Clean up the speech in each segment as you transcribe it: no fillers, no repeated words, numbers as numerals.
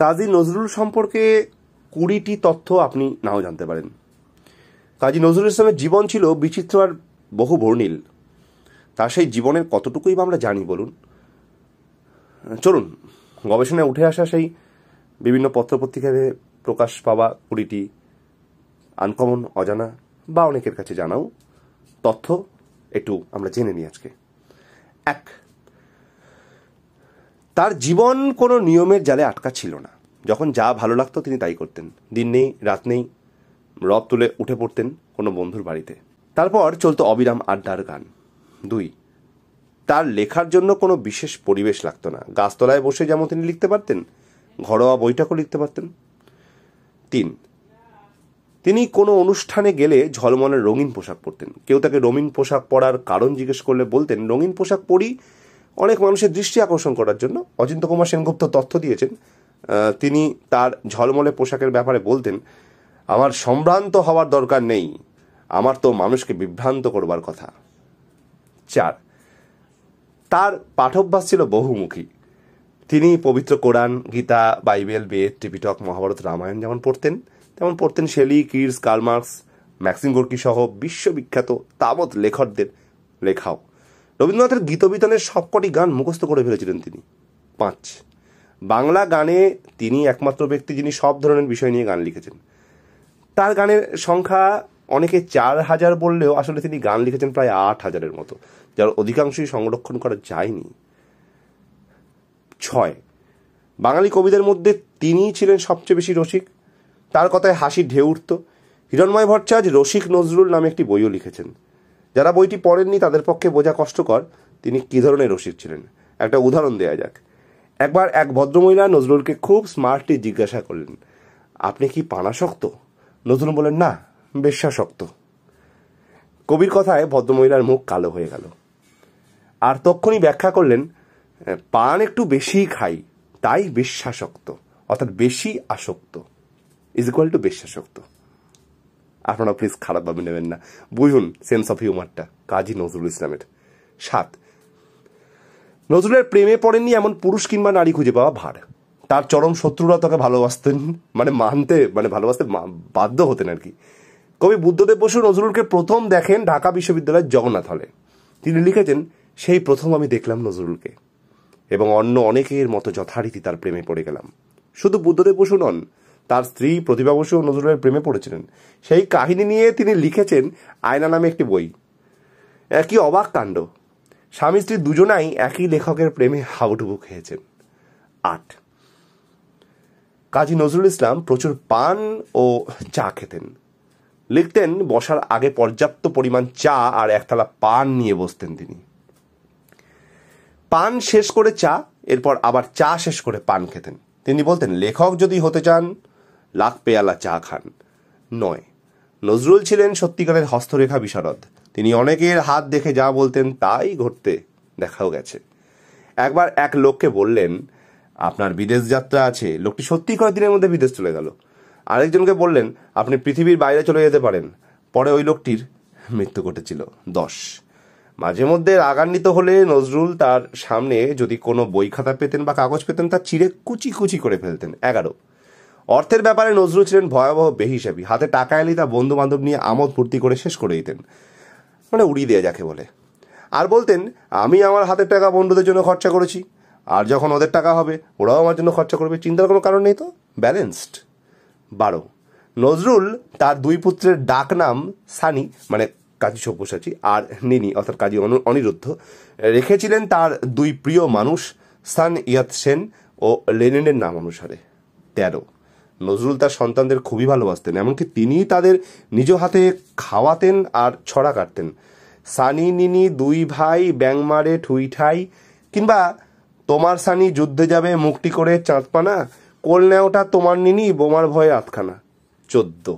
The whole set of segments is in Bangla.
কাজী নজরুল সম্পর্কে 20টি তথ্য আপনি নাও জানতে পারেন। কাজী নজরুল ইসলামের জীবন ছিল বিচিত্র আর বহু বর্ণিল। তার সেই জীবনের কতটুকুই বা আমরা জানি বলুন? চলুন গবেষণায় উঠে আসা সেই বিভিন্ন পত্রপত্রিকায় প্রকাশ পাওয়া 20টি আনকমন, অজানা বা অনেকের কাছে জানাও তথ্য একটু আমরা জেনে নিই আজকে। 1, তার জীবন কোনো নিয়মের জালে আটকা ছিল না। যখন যা ভালো লাগতো তিনি তাই করতেন। দিন নেই রাত নেই, রব তুলে উঠে পড়তেন কোনো বন্ধুর বাড়িতে। তারপর চলতো অবিরাম আড্ডার গান। 2, তার লেখার জন্য কোনো বিশেষ পরিবেশ লাগতো না। গাছতলায় বসে যেমন তিনি লিখতে পারতেন, ঘরোয়া বৈঠকও লিখতে পারতেন। 3, তিনি কোনো অনুষ্ঠানে গেলে ঝলমলের রঙিন পোশাক পরতেন। কেউ তাকে রঙিন পোশাক পরার কারণ জিজ্ঞেস করলে বলতেন, রঙিন পোশাক পরি অনেক মানুষের দৃষ্টি আকর্ষণ করার জন্য। অচিন্ত্য কুমার সেনগুপ্ত তথ্য দিয়েছেন, তিনি তার ঝলমলে পোশাকের ব্যাপারে বলতেন, আমার সম্ভ্রান্ত হওয়ার দরকার নেই, আমার তো মানুষকে বিভ্রান্ত করবার কথা। 4, তার পাঠভ্যাস ছিল বহুমুখী। তিনি পবিত্র কোরআন, গীতা, বাইবেল, বেদ, ত্রিপিটক, মহাভারত, রামায়ণ যেমন পড়তেন, তেমন পড়তেন Shelley, Keats, Karl Marx, Maxim Gorky সহ বিশ্ববিখ্যাত তাবৎ লেখকদের লেখাও। রবীন্দ্রনাথের গীতবিতানের সবকটি গান মুখস্থ করে ফেলেছিলেন তিনি। 5, বাংলা গানে তিনি একমাত্র ব্যক্তি যিনি সব ধরনের বিষয় নিয়ে গান লিখেছেন। তার গানের সংখ্যা অনেকে 4000 বললেও আসলে তিনি গান লিখেছেন প্রায় 8000-এর মতো, যার অধিকাংশই সংরক্ষণ করা যায়নি। 6, বাঙালি কবিদের মধ্যে তিনিই ছিলেন সবচেয়ে বেশি রসিক। তার কথায় হাসির ঢেউ উঠত। হিরণময় ভট্টাচার্য রসিক নজরুল নামে একটি বইও লিখেছেন। যারা বইটি পড়েননি তাদের পক্ষে বোঝা কষ্টকর তিনি কী ধরনের রসিক ছিলেন। একটা উদাহরণ দেওয়া যাক। একবার এক ভদ্রমহিলা নজরুলকে খুব স্মার্টলি জিজ্ঞাসা করলেন, আপনি কি পানাসক্ত? নজরুল বলেন, না, বেশ্যাসক্ত। কবির কথায় ভদ্রমহিলার মুখ কালো হয়ে গেল। আর তক্ষুনি ব্যাখ্যা করলেন, পান একটু বেশিই খাই, তাই বেশ্যাসক্ত, অর্থাৎ বেশি আসক্ত ইজ ইকুয়াল টু বেশ্যাসক্ত। আপনারা প্লিজ খারাপভাবে নেবেন না, বুঝুন সেন্স অফ হিউমারটা কাজী নজরুল ইসলামের। 7, নজরুলের প্রেমে পড়েননি এমন পুরুষ কিংবা নারী খুঁজে পাওয়া ভার। তার চরম শত্রুরা তাকে ভালোবাসতেন, ভালোবাসতে বাধ্য হতেন আর কি। কবি বুদ্ধদেব বসু নজরুলকে প্রথম দেখেন ঢাকা বিশ্ববিদ্যালয়ের জগন্নাথ হলে। তিনি লিখেছেন, সেই প্রথম আমি দেখলাম নজরুলকে এবং অন্য অনেকের মতো যথারীতি তার প্রেমে পড়ে গেলাম। শুধু বুদ্ধদেব বসু নন, তার স্ত্রী প্রতিভা বসু নজরুলের প্রেমে পড়েছিলেন। সেই কাহিনী নিয়ে তিনি লিখেছেন আয়না নামে একটি বই। কি অবাক কাণ্ড, স্বামী স্ত্রী দুজনাই একই লেখকের প্রেমে হাবুডুবু খেয়েছেন। 8, কাজী নজরুল ইসলাম প্রচুর পান ও চা খেতেন। লিখতেন, বসার আগে পর্যাপ্ত পরিমাণ চা আর এক থালা পান নিয়ে বসতেন তিনি। পান শেষ করে চা, এরপর আবার চা শেষ করে পান খেতেন। তিনি বলতেন, লেখক যদি হতে চান লাখ পেয়ালা চা খান। 9, নজরুল ছিলেন সত্যিকারের হস্তরেখা বিশারদ। তিনি অনেকের হাত দেখে যা বলতেন তাই ঘটতে দেখাও গেছে। একবার এক লোককে বললেন, আপনার বিদেশ যাত্রা আছে। লোকটি সত্যি কয়েকদিনের মধ্যে বিদেশ চলে গেল। আরেকজনকে বললেন, আপনি পৃথিবীর বাইরে চলে যেতে পারেন। পরে ওই লোকটির মৃত্যু ঘটেছিল। 10, মাঝে মধ্যে রাগান্বিত হলে নজরুল তার সামনে যদি কোনো বই খাতা পেতেন বা কাগজ পেতেন তা চিড়ে কুচি কুচি করে ফেলতেন। 11, অর্থের ব্যাপারে নজরুল ছিলেন ভয়াবহ বেহিসাবি। হাতে টাকা এলেই তা বন্ধু বান্ধব নিয়ে আমোদ ফুর্তি করে শেষ করে দিতেন, উড়িয়ে দেয়া যাকে বলে। আর বলতেন, আমি আমার হাতের টাকা বন্ধুদের জন্য খরচা করেছি, আর যখন ওদের টাকা হবে ওরাও আমার জন্য খরচা করবে, চিন্তার কোনো কারণ নেই তো, ব্যালেন্সড। 12, নজরুল তার 2 পুত্রের ডাক নাম সানি কাজী সব্যসাচী আর নিনি অর্থাৎ কাজী অনিরুদ্ধ রেখেছিলেন তার 2 প্রিয় মানুষ সান ইয়াত সেন ও লেনিনের নাম অনুসারে। 13, নজরুল তার সন্তানদের খুবই ভালোবাসতেন, এমনকি তিনি তাদের নিজ হাতে খাওয়াতেন আর ছড়া কাটতেন। সানি নিনি 2 ভাই ব্যাং মারে ঠুই ঠাই, কিংবা তোমার সানি যুদ্ধে যাবে মুক্তি করে চাঁদপানা, কোল নেওটা তোমার নিনি বোমার ভয়ে আতখানা। 14,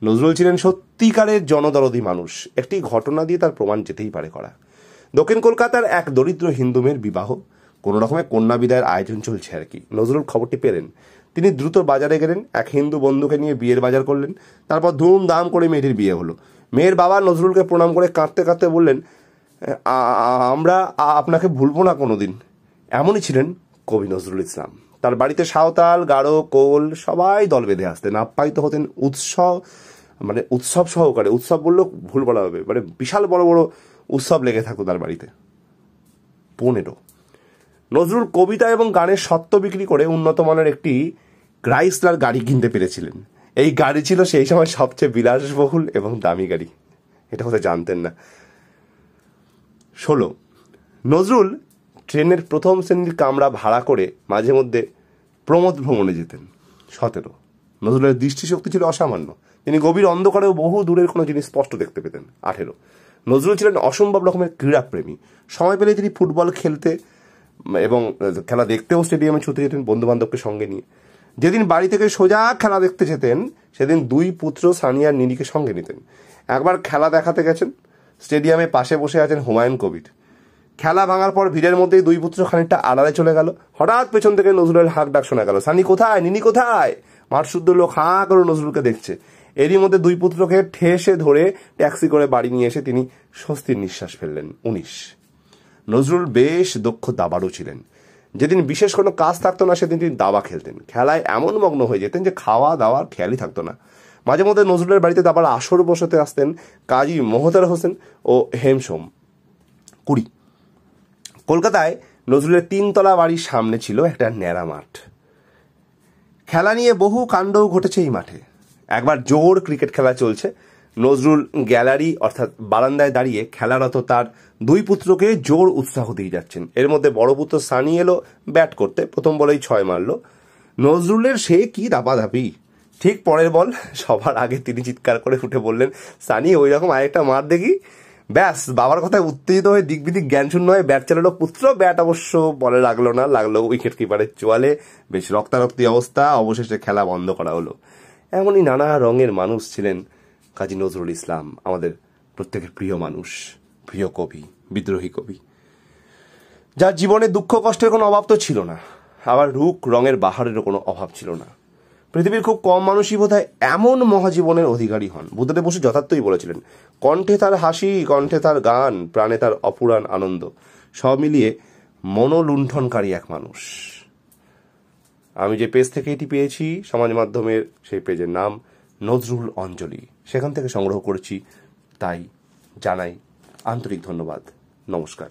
নজরুল ছিলেন সত্যিকারের জনদরদি মানুষ। একটি ঘটনা দিয়ে তার প্রমাণ যেতেই পারে করা। দক্ষিণ কলকাতার এক দরিদ্র হিন্দু মেয়ের বিবাহ, কোনো রকমের কন্যা বিদায়ের আয়োজন চলছে আর কি। নজরুল খবরটি পেলেন, তিনি দ্রুত বাজারে গেলেন, এক হিন্দু বন্ধুকে নিয়ে বিয়ের বাজার করলেন। তারপর ধুমধাম করে মেয়েটির বিয়ে হলো। মেয়ের বাবা নজরুলকে প্রণাম করে কাঁদতে কাঁদতে বললেন, আমরা আপনাকে ভুলবো না কোনোদিন। এমনই ছিলেন কবি নজরুল ইসলাম। তার বাড়িতে সাঁওতাল, গারো, কোল সবাই দল বেঁধে আসতেন। আপ্যায়িত হতেন উৎসব সহকারে। উৎসব বললেও ভুল বলা হবে, বিশাল বড় বড় উৎসব লেগে থাকতো তার বাড়িতে। 15, নজরুল কবিতা এবং গানের স্বত্ব বিক্রি করে উন্নত মানের একটি ক্রাইসলার গাড়ি কিনতে পেরেছিলেন। এই গাড়ি ছিল সেই সময় সবচেয়ে বিলাসবহুল এবং দামি গাড়ি। এটা হয়তো জানতেন না। 16, নজরুল ট্রেনের প্রথম শ্রেণীর কামরা ভাড়া করে মাঝে মধ্যে প্রমোদ ভ্রমণে যেতেন। 17, নজরুলের দৃষ্টিশক্তি ছিল অসামান্য। তিনি গভীর অন্ধকারেও বহু দূরের কোনো জিনিস স্পষ্ট দেখতে পেতেন। 18, নজরুল ছিলেন অসম্ভব রকমের ক্রীড়াপ্রেমী। সময় পেলে তিনি ফুটবল খেলতে এবং খেলা দেখতেও স্টেডিয়ামে ছুটে যেতেন বন্ধু বান্ধবকে সঙ্গে নিয়ে। যেদিন বাড়ি থেকে সোজা খেলা দেখতে যেতেন সেদিন 2 পুত্র সানি আর নিনিকে সঙ্গে নিতেন। একবার খেলা দেখাতে গেছেন, স্টেডিয়ামে পাশে বসে আছেন হুমায়ুন কবির। খেলা ভাঙার পর ভিড়ের মধ্যেই 2 পুত্র খানিকটা আড়ালে চলে গেল। হঠাৎ পেছন থেকে নজরুলের হাঁক ডাক শোনা গেল, সানি কোথায়, নিনি কোথায়? মাঠ শুদ্ধ লোক হাঁ করে নজরুলকে দেখছে। এরই মধ্যে 2 পুত্রকে ঠেসে ধরে ট্যাক্সি করে বাড়ি নিয়ে এসে তিনি স্বস্তির নিঃশ্বাস ফেললেন। 19, নজরুল বেশ দক্ষ দাবাড়ু ছিলেন। যেদিন বিশেষ কোনো কাজ থাকতো না সেদিন তিনি দাবা খেলতেন। খেলায় এমন মগ্ন হয়ে যেতেন যে খাওয়া দাওয়ার খেয়ালই থাকতো না। মাঝে মধ্যে নজরুলের বাড়িতে দাবার আসর বসাতে আসতেন কাজী মোহতার হোসেন ও হেমসোম। 20, কলকাতায় নজরুলের 3 তলা বাড়ির সামনে ছিল একটা ন্যাড়া মাঠ। খেলা নিয়ে বহু কাণ্ডও ঘটেছে এই মাঠে। একবার জোর ক্রিকেট খেলা চলছে। নজরুল গ্যালারি অর্থাৎ বারান্দায় দাঁড়িয়ে খেলারত তার 2 পুত্রকে জোর উৎসাহ দিয়ে যাচ্ছেন। এর মধ্যে বড় পুত্র সানি এলো ব্যাট করতে, প্রথম বলেই 6 মারল। নজরুলের সে কি দাপাদাপি। ঠিক পরের বল সবার আগে তিনি চিৎকার করে উঠে বললেন, সানি ওই রকম আরেকটা মার দেখি। ব্যাস, বাবার কথায় উত্তেজিত হয়ে দিক বিদিক জ্ঞানশূন্য হয়ে ব্যাট চালালো পুত্র। ব্যাট অবশ্য বলে লাগলো না, লাগলো উইকেট কিপারের চোয়ালে। বেশ রক্তারক্তি অবস্থা। অবশেষে খেলা বন্ধ করা হলো। এমনই নানা রঙের মানুষ ছিলেন কাজী নজরুল ইসলাম, আমাদের প্রত্যেকের প্রিয় মানুষ, প্রিয় কবি, বিদ্রোহী কবি, যার জীবনে দুঃখ কষ্টের কোনো অভাব তো ছিল না, আবার রূপ রঙের বাহারেরও কোনো অভাব ছিল না। পৃথিবীর খুব কম মানুষই বোধহয় এমন মহাজীবনের অধিকারী হন। বুদ্ধদেব বসু যথার্থই বলেছিলেন, কণ্ঠে তার হাসি, কণ্ঠে তার গান, প্রাণে তার অপুরাণ আনন্দ, সব মিলিয়ে মনোলুণ্ঠনকারী এক মানুষ। আমি যে পেজ থেকে এটি পেয়েছি সমাজ মাধ্যমের, সেই পেজের নাম নজরুল অঞ্জলি। সেখান থেকে সংগ্রহ করেছি, তাই জানাই আন্তরিক ধন্যবাদ। নমস্কার।